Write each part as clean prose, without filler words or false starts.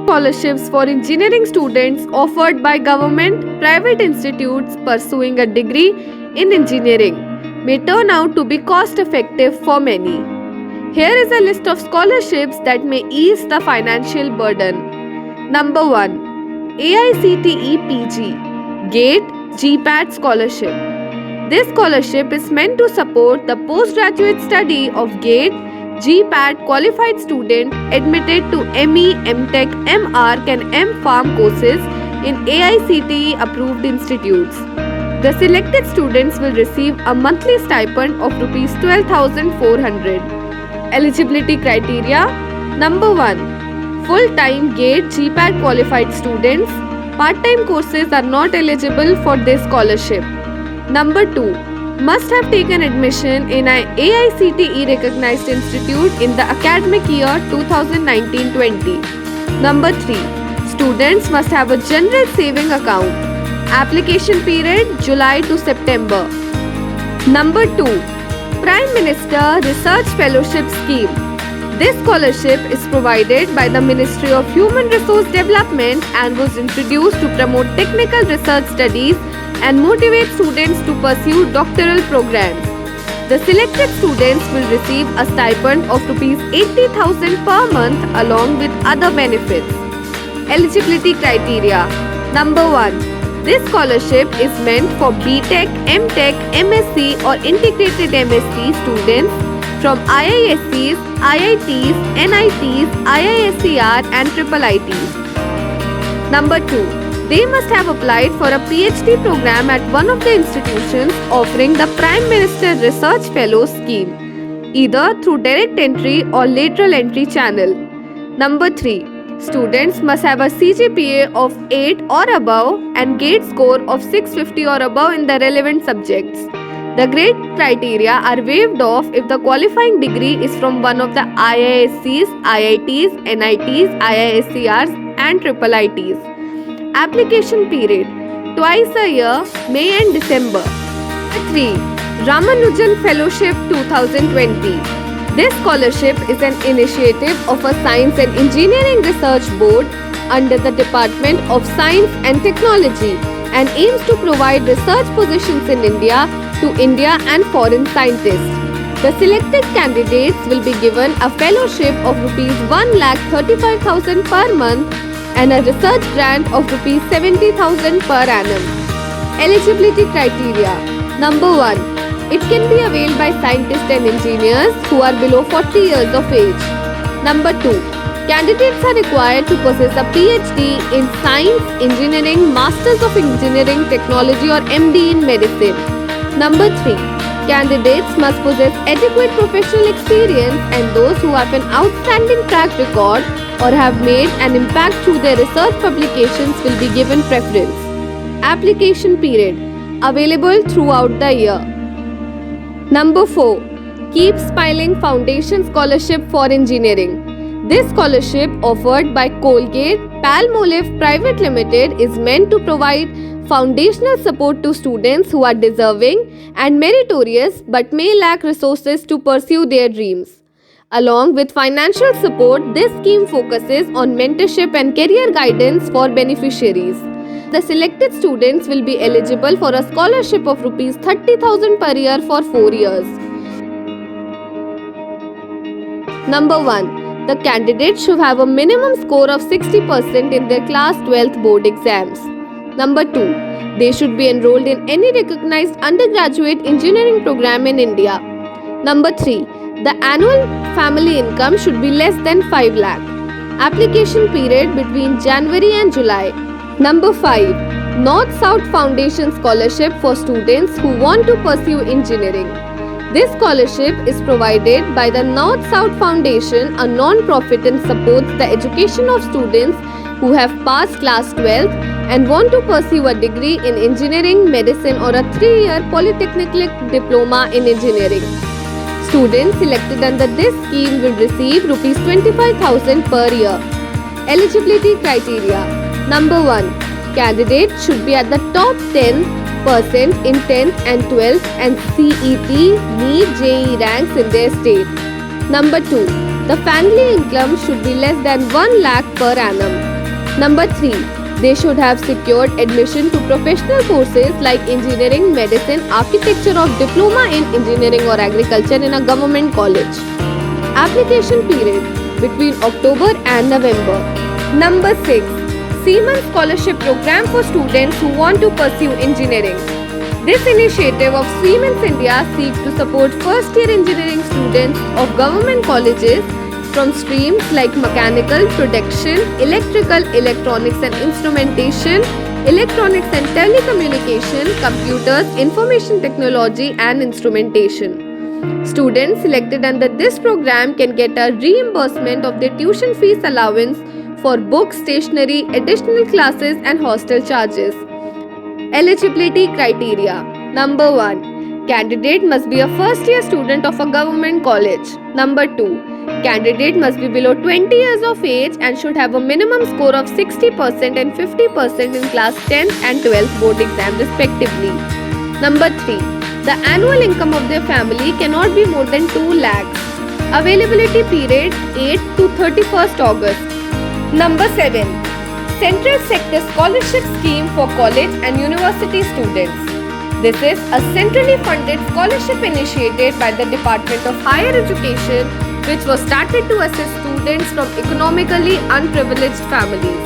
scholarships for engineering students offered by government, private institutes pursuing a degree in engineering may turn out to be cost effective for many. Here is a list of scholarships that may ease the financial burden. Number 1. AICTE PG GATE GPAT Scholarship. This scholarship is meant to support the postgraduate study of GATE GPAT qualified student admitted to ME, MTech, MArch and MPharm courses in AICTE approved institutes. The selected students will receive a monthly stipend of Rs 12,400. Eligibility criteria. Number 1. Full-time GATE GPAT qualified students. Part-time courses are not eligible for this scholarship. Number 2. Must have taken admission in an AICTE recognized institute in the academic year 2019-20. Number 3. Students must have a general saving account. Application period July to September. Number 2. Prime Minister Research Fellowship Scheme. This scholarship is provided by the Ministry of Human Resource Development and was introduced to promote technical research studies and motivate students to pursue doctoral programs. The selected students will receive a stipend of Rs 80,000 per month along with other benefits. Eligibility criteria. Number 1. This scholarship is meant for BTech, MTech, MSc or integrated MSc students from IISCs, IITs, NITs, IISER and IIITs. Number 2. They must have applied for a PhD program at one of the institutions offering the Prime Minister Research Fellows scheme, either through direct entry or lateral entry channel. Number 3. Students must have a CGPA of 8 or above and GATE score of 650 or above in the relevant subjects. The grade criteria are waived off if the qualifying degree is from one of the IISCs, IITs, NITs, IISERs and IIITs. Application period twice a year, May and December. 3. Ramanujan Fellowship 2020. This scholarship is an initiative of a Science and Engineering Research Board under the Department of Science and Technology and aims to provide research positions in India to India and foreign scientists. The selected candidates will be given a fellowship of Rs 1,35,000 per month and a research grant of Rs 70,000 per annum. Eligibility criteria. Number 1. It can be availed by scientists and engineers who are below 40 years of age. Number 2. Candidates are required to possess a PhD in Science, Engineering, Masters of Engineering Technology or MD in Medicine. Number 3. Candidates must possess adequate professional experience and those who have an outstanding track record or have made an impact through their research publications will be given preference. Application period available throughout the year. Number 4. Keep Smiling Foundation Scholarship for Engineering. This scholarship offered by Colgate Palmolive Private Limited is meant to provide foundational support to students who are deserving and meritorious but may lack resources to pursue their dreams. Along with financial support, this scheme focuses on mentorship and career guidance for beneficiaries. The selected students will be eligible for a scholarship of Rs 30,000 per year for 4 years. Number 1. The candidate should have a minimum score of 60% in their class 12th board exams. Number 2. They should be enrolled in any recognized undergraduate engineering program in India. Number 3. The annual family income should be less than 5 lakh. Application period between January and July. Number 5. North-South Foundation Scholarship for students who want to pursue engineering. This scholarship is provided by the North-South Foundation, a non-profit, and supports the education of students who have passed class 12 and want to pursue a degree in engineering, medicine or a 3-year polytechnic diploma in engineering. Students selected under this scheme will receive Rs 25,000 per year. Eligibility criteria. Number 1. Candidates should be at the top 10% in 10th and 12th and CET, NEET, JEE ranks in their state. Number 2. The family income should be less than 1 lakh per annum. Number 3. They should have secured admission to professional courses like engineering, medicine, architecture or diploma in engineering or agriculture in a government college. Application period between October and November. Number 6. Seaman Scholarship Program for students who want to pursue engineering. This initiative of Siemens India seeks to support first-year engineering students of government colleges from streams like mechanical, production, electrical, electronics and instrumentation, electronics and telecommunication, computers, information technology and instrumentation. Students selected under this program can get a reimbursement of their tuition fees allowance for books, stationery, additional classes and hostel charges. Eligibility criteria. Number 1. Candidate must be a first-year student of a government college. Number 2. Candidate must be below 20 years of age and should have a minimum score of 60% and 50% in class 10th and 12th board exam respectively. Number 3. The annual income of their family cannot be more than 2 lakhs. Availability period 8 to 31st August. Number 7. Central Sector Scholarship Scheme for College and University Students. This is a centrally funded scholarship initiated by the Department of Higher Education, which was started to assist students from economically unprivileged families.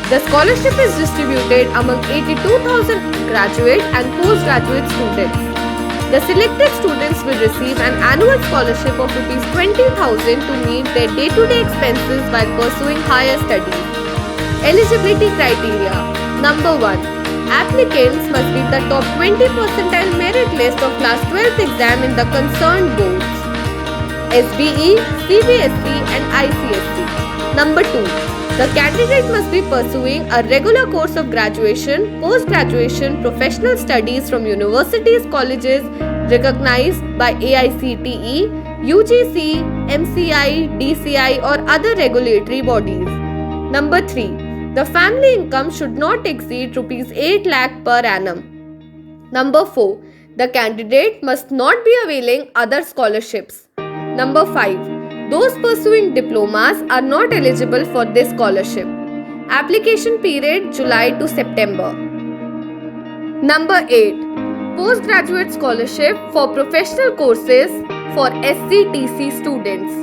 The scholarship is distributed among 82,000 graduate and postgraduate students. The selected students will receive an annual scholarship of Rs 20,000 to meet their day-to-day expenses while pursuing higher studies. Eligibility criteria. Number 1. Applicants must be the top 20 percentile merit list of class 12th exam in the concerned boards. SBE, CBSE and ICSE. Number 2. The candidate must be pursuing a regular course of graduation, post-graduation, professional studies from universities, colleges recognized by AICTE, UGC, MCI, DCI or other regulatory bodies. Number 3. The family income should not exceed Rs 8 lakh per annum. Number 4. The candidate must not be availing other scholarships. Number 5. Those pursuing diplomas are not eligible for this scholarship. Application period July to September. Number 8. Postgraduate scholarship for professional courses for SC/TC students.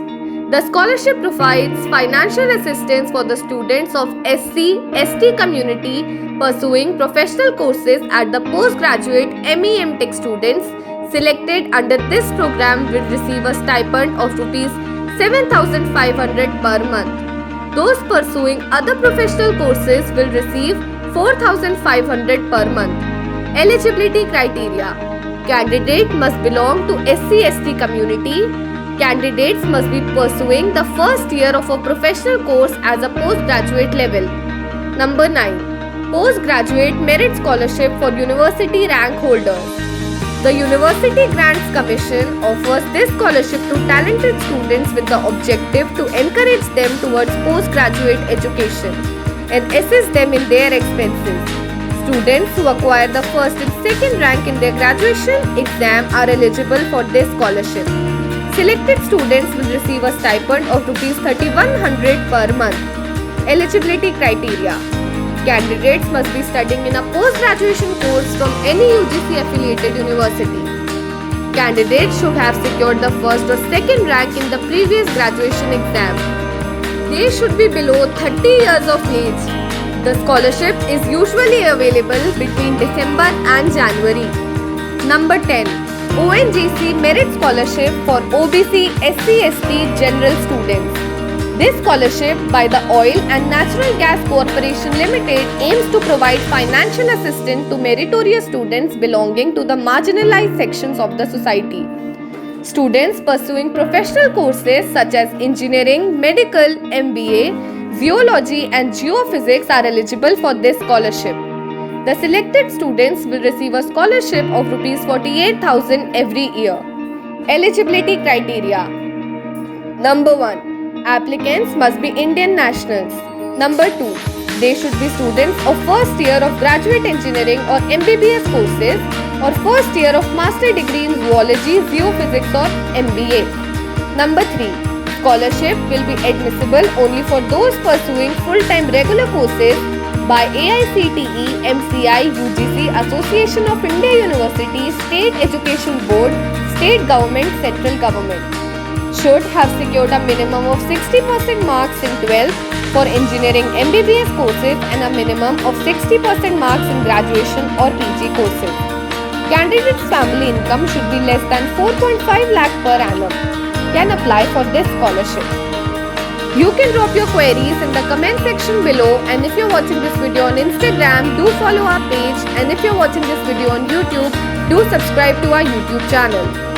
The scholarship provides financial assistance for the students of SC/ST community pursuing professional courses at the postgraduate MEM Tech students selected under this program will receive a stipend of Rs 7,500 per month. Those pursuing other professional courses will receive 4,500 per month. Eligibility criteria. Candidate must belong to SC/ST community. Candidates must be pursuing the first year of a professional course as a postgraduate level. Number 9. Postgraduate Merit Scholarship for University Rank Holders. The University Grants Commission offers this scholarship to talented students with the objective to encourage them towards postgraduate education and assist them in their expenses. Students who acquire the first and second rank in their graduation exam are eligible for this scholarship. Selected students will receive a stipend of Rs 3,100 per month. Eligibility criteria. Candidates must be studying in a post-graduation course from any UGC affiliated university. Candidates should have secured the first or second rank in the previous graduation exam. They should be below 30 years of age. The scholarship is usually available between December and January. Number 10. ONGC Merit Scholarship for OBC SC/ST General Students. This scholarship by the Oil and Natural Gas Corporation Limited aims to provide financial assistance to meritorious students belonging to the marginalized sections of the society. Students pursuing professional courses such as engineering, medical, MBA, zoology and geophysics are eligible for this scholarship. The selected students will receive a scholarship of Rs 48,000 every year. Eligibility criteria. Number 1. Applicants must be Indian nationals. Number 2. They should be students of first year of graduate engineering or MBBS courses or first year of master degree in zoology, geophysics or MBA. Number 3. Scholarship will be admissible only for those pursuing full-time regular courses by AICTE, MCI, UGC, Association of India Universities, State Education Board, State Government, Central Government. Should have secured a minimum of 60% marks in 12th for engineering MBBS courses and a minimum of 60% marks in graduation or PG courses. Candidates' family income should be less than 4.5 lakh per annum. Can apply for this scholarship. You can drop your queries in the comment section below, and if you're watching this video on Instagram, do follow our page, and if you're watching this video on YouTube, do subscribe to our YouTube channel.